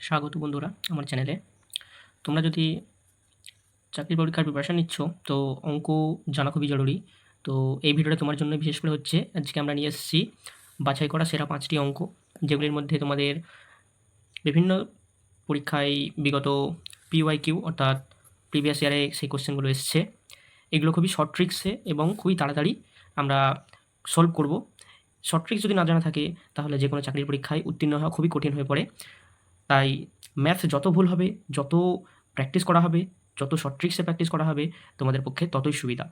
স্বাগত বন্ধুরা আমার চ্যানেলে। তোমরা যদি চাকরির পরীক্ষার প্রিপারেশন নিচ্ছ তো অঙ্ক জানা খুবই জরুরি। তো এই ভিডিওটা তোমার জন্য বিশেষ করে হচ্ছে। আজকে আমরা নিয়ে এসেছি বাছাই করা সেরা 5টি অঙ্ক, যেগুলির মধ্যে তোমাদের বিভিন্ন পরীক্ষায় বিগত পিওয়াইকিউ অর্থাৎ প্রিভিয়াস ইয়ারে সেই কোশ্চেনগুলো এসছে। এগুলো খুবই শর্ট ট্রিক্সে এবং খুবই তাড়াতাড়ি আমরা সলভ করব। শর্ট ট্রিক্স যদি না জানা থাকে তাহলে যে কোনো চাকরির পরীক্ষায় উত্তীর্ণ হওয়া খুবই কঠিন হয়ে পড়ে। তাই ম্যাথস যত ভুল হবে, যত প্র্যাকটিস করা হবে, যত শর্ট ট্রিক্সে প্র্যাকটিস করা হবে তোমাদের পক্ষে ততই সুবিধা।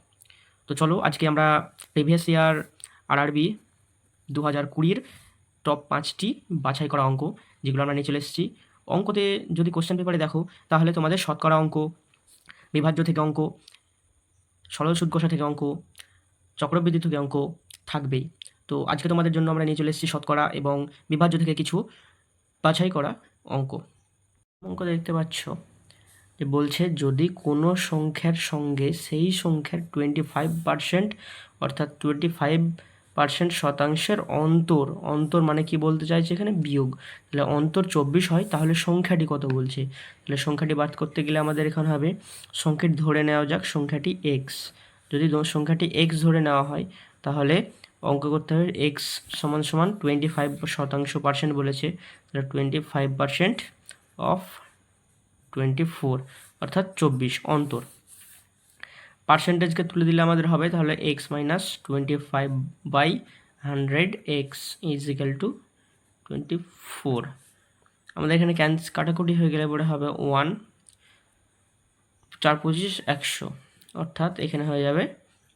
তো চলো আজকে আমরা প্রিভিয়াস ইয়ার আরআরবি 2020-র টপ 5টি বাছাই করা অঙ্ক, যেগুলো আমরা নিয়ে চলে এসেছি। অঙ্কতে যদি কোশ্চেন পেপারে দেখো তাহলে তোমাদের শতকরা অঙ্ক, বিভাজ্য থেকে অঙ্ক, সরল সুদ কষা থেকে অঙ্ক, চক্রবৃদ্ধি থেকে অঙ্ক থাকবেই। তো আজকে তোমাদের জন্য আমরা নিয়ে চলে এসেছি শতকরা এবং বিভাজ্য থেকে কিছু বাছাই করা অঙ্ক। অঙ্ক দেখতে পাচ্ছ যে বলছে যদি কোনো সংখ্যার সঙ্গে সেই সংখ্যার 25% অর্থাৎ 25% শতাংশের অন্তর মানে কি বলতে চাইছে এখানে? বিয়োগ। তাহলে অন্তর 24 হয়, তাহলে সংখ্যাটি কত বলছে? তাহলে সংখ্যাটি বাদ করতে গেলে আমাদের এখানে হবে সংখ্যাটি ধরে নেওয়া যাক সংখ্যাটি এক্স। যদি সংখ্যাটি এক্স ধরে নেওয়া হয় তাহলে অঙ্ক করতে হবে এক্স সমান সমান 25% বলেছে, তাহলে 25% অফ 24 অর্থাৎ 24 অন্তর। পার্সেন্টেজকে তুলে দিলে আমাদের হবে তাহলে x minus 25/100 x is equal to 24। আমাদের এখানে কাটাকুটি হয়ে গেলে পরে হবে 1, 4 25 100, অর্থাৎ এখানে হয়ে যাবে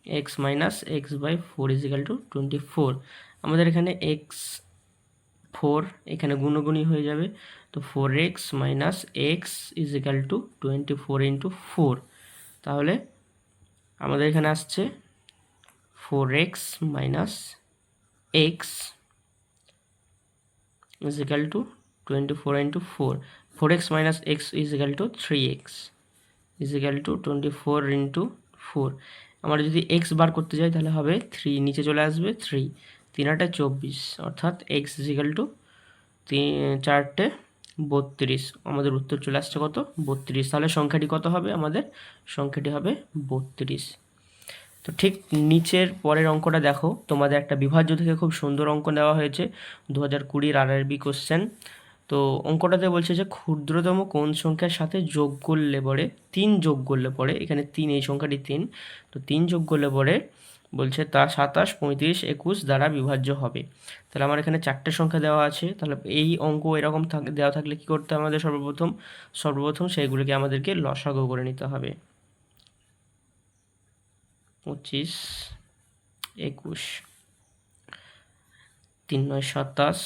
x minus x by 4 is equal to 24। আমাদের এখানে এক্স 4 এখানে গুণগুণি হয়ে যাবে, তো 4x minus x is equal to 24 into 4। তাহলে আমাদের এখানে আসছে 4x minus x is equal to 24 into 4। 4x minus x is equal two 3x is equal to 24 into 4। আমরা যদি এক্স বার করতে যাই তাহলে হবে 3, নিচে চলে আসবে 3, 3 8 24, অর্থাৎ এক্স ইজ ইকাল টু 4 32। আমাদের উত্তর চলে আসছে কত? 32। তাহলে সংখ্যাটি কত হবে? আমাদের সংখ্যাটি হবে 32। তো ঠিক নিচের পরের অঙ্কটা দেখো, তোমাদের একটা বিভাজ্য থেকে খুব সুন্দর অঙ্ক নেওয়া হয়েছে 2020-র আরআরবি কোশ্চেন। তো অঙ্কটাতে বলছে যে ক্ষুদ্রতম কোন সংখ্যার সাথে যোগ করলে পরে 3 যোগ করলে পরে, এখানে 3, এই সংখ্যাটি 3, তো 3 যোগ করলে পরে বলছে তা 27, 35, 21 দ্বারা বিভাজ্য হবে। তাহলে আমার এখানে 4টে সংখ্যা দেওয়া আছে। তাহলে এই অঙ্ক এরকম দেওয়া থাকলে কী করতে হবে আমাদের? সর্বপ্রথম সেইগুলিকে আমাদেরকে লসাগু করে নিতে হবে। 25, 21, 3 9 27,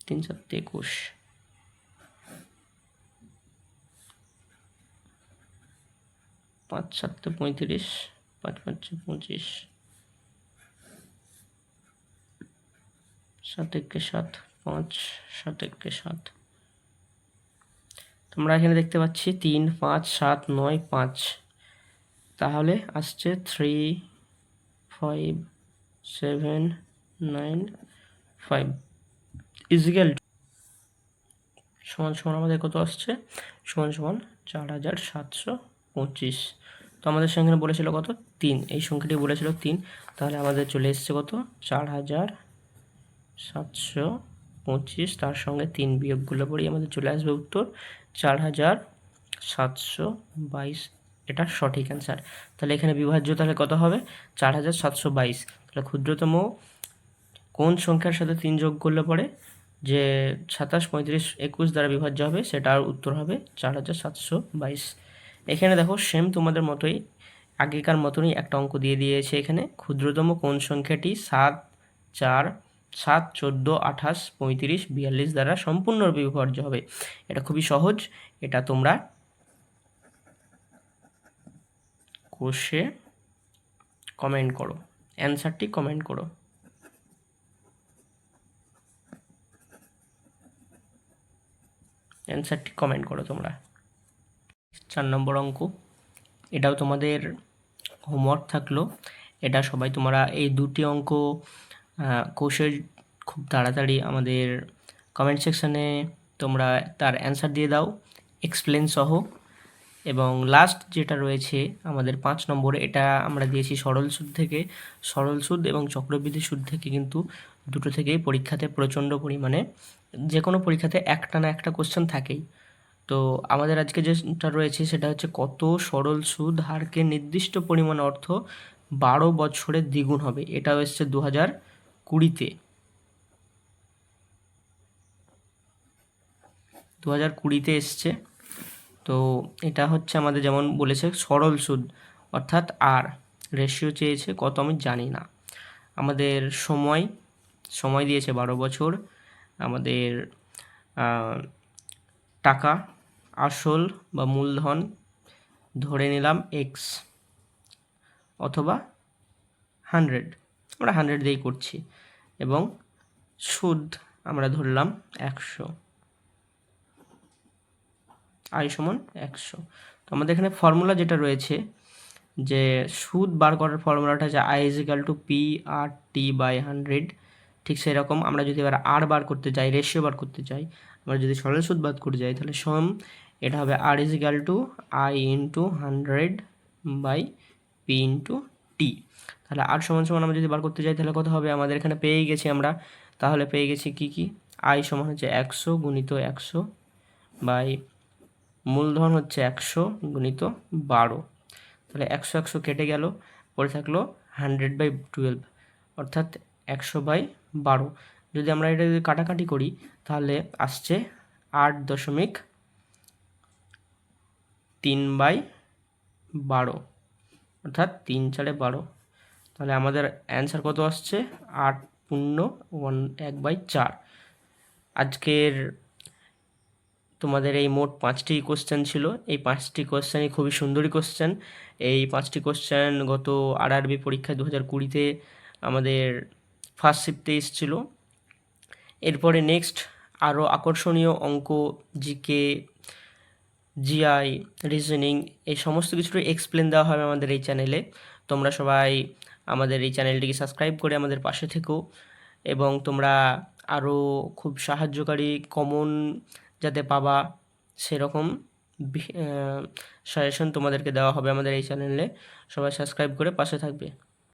3 7 21, 5 7 35, 5 5 25, 7 1 7, 5 7 1 7। তোমরা এখানে দেখতে পাচ্ছি 3 5 7 9 5, তাহলে আসছে 3 5 7 9 5 ইজিক্যাল সমান সমান আমাদের কত আসছে? সমান সমান 4725। তো আমাদের সঙ্গে বলেছিল কত? 3, এই সংখ্যাটি বলেছিল 3, তাহলে আমাদের চলে এসছে কত? 4725, তার সঙ্গে 3 বিয়োগ করলে পরেই আমাদের চলে আসবে উত্তর 4722। এটা সঠিক অ্যান্সার। তাহলে এখানে বিভাজ্য তাহলে কত হবে? 4722। তাহলে ক্ষুদ্রতম কোন সংখ্যার সাথে 3 যোগ করলে পরে যে 27, 35, 21 দ্বারা বিভাজ্য হবে সেটার উত্তর হবে 4722। এখানে দেখো সেম তোমাদের মতোই আগেকার মতনই একটা অঙ্ক দিয়ে দিয়েছে। এখানে ক্ষুদ্রতম কোন সংখ্যাটি 7, 4, 7, 14, 28, 35, 42 দ্বারা সম্পূর্ণরূপে বিভাজ্য হবে। এটা খুবই সহজ, এটা তোমরা কোষে কমেন্ট করো, অ্যান্সারটি কমেন্ট করো। অ্যান্সারটি কমেন্ট করো তোমরা। 4 নম্বর অঙ্ক, এটাও তোমাদের হোমওয়ার্ক থাকলো। এটা সবাই তোমরা এই দুটি অঙ্ক কষে খুব তাড়াতাড়ি আমাদের কমেন্ট সেকশানে তোমরা তার অ্যান্সার দিয়ে দাও এক্সপ্লেন সহ। এবং লাস্ট যেটা রয়েছে আমাদের 5 নম্বরে, এটা আমরা দিয়েছি সরল সুদ থেকে। সরল সুদ এবং চক্রবৃদ্ধি সুদ থেকে কিন্তু দুটো থেকেই পরীক্ষাতে প্রচণ্ড পরিমাণে যে কোনো পরীক্ষাতে একটা না একটা কোশ্চেন থাকেই। তো আমাদের আজকে যেটা রয়েছে সেটা হচ্ছে কত সরল সুদ হারকে নির্দিষ্ট পরিমাণ অর্থ 12 বছরে দ্বিগুণ হবে। এটাও এসছে 2020-তে। 2020-তে এসছে। তো এটা হচ্ছে আমাদের যেমন বলেছে সরল সুদ অর্থাৎ আর রেশিও চেয়েছে কত আমি জানি না। আমাদের সময় দিয়েছে 12 বছর। আমাদের টাকা আসল বা মূলধন ধরে নিলাম এক্স অথবা 100, আমরা 100 দিয়েই করছি। এবং সুদ আমরা ধরলাম 100, আই সমান 100। তো আমাদের এখানে ফর্মুলা যেটা রয়েছে যে সুদ বার করার ফর্মুলাটা হচ্ছে I is equal to P R T by 100। ঠিক সেরকম আমরা যদি এবার আর বার করতে চাই, রেশিও বার করতে চাই, আমরা যদি সরল সুদ বাদ করতে যাই তাহলে এটা হবে R is equal to I into 100 by P into T. তাহলে আর সমান আমরা যদি বার করতে যাই তাহলে কত হবে, আমাদের এখানে পেয়েই গেছি আমরা। তাহলে পেয়ে গেছি কি আই সমান হচ্ছে 100 গুণিত 100 বাই মূলধন হচ্ছে 100 গুণিত 12। তাহলে 100 কেটে গেল, পড়ে থাকলো 100/12 অর্থাৎ 100/12। যদি আমরা এটা যদি কাটাকাটি করি তাহলে আসছে 8.3/12 অর্থাৎ 3 4 12। তাহলে আমাদের অ্যান্সার কত আসছে 8.1/4। আজকের তোমাদের এই মোট 5টি কোশ্চেন ছিল। এই 5টি কোশ্চেনই খুবই সুন্দরী কোশ্চেন। এই 5টি কোশ্চেন গত আরআরবি পরীক্ষায় 2020-তে আমাদের ফার্স্ট শিফটে এসেছিলো। এরপরে নেক্সট আরও আকর্ষণীয় অঙ্ক, জিকে, জিআই, রিজনিং এই সমস্ত কিছুর এক্সপ্লেন দেওয়া হবে আমাদের এই চ্যানেলে। তোমরা সবাই আমাদের এই চ্যানেলটিকে সাবস্ক্রাইব করে আমাদের পাশে থেকো এবং তোমরা আরও খুব সাহায্যকারী কমন যাতে পাবা সেরকম সাজেশন তোমাদেরকে দেওয়া হবে আমাদের এই চ্যানেলে। সবাই সাবস্ক্রাইব করে পাশে থাকবে।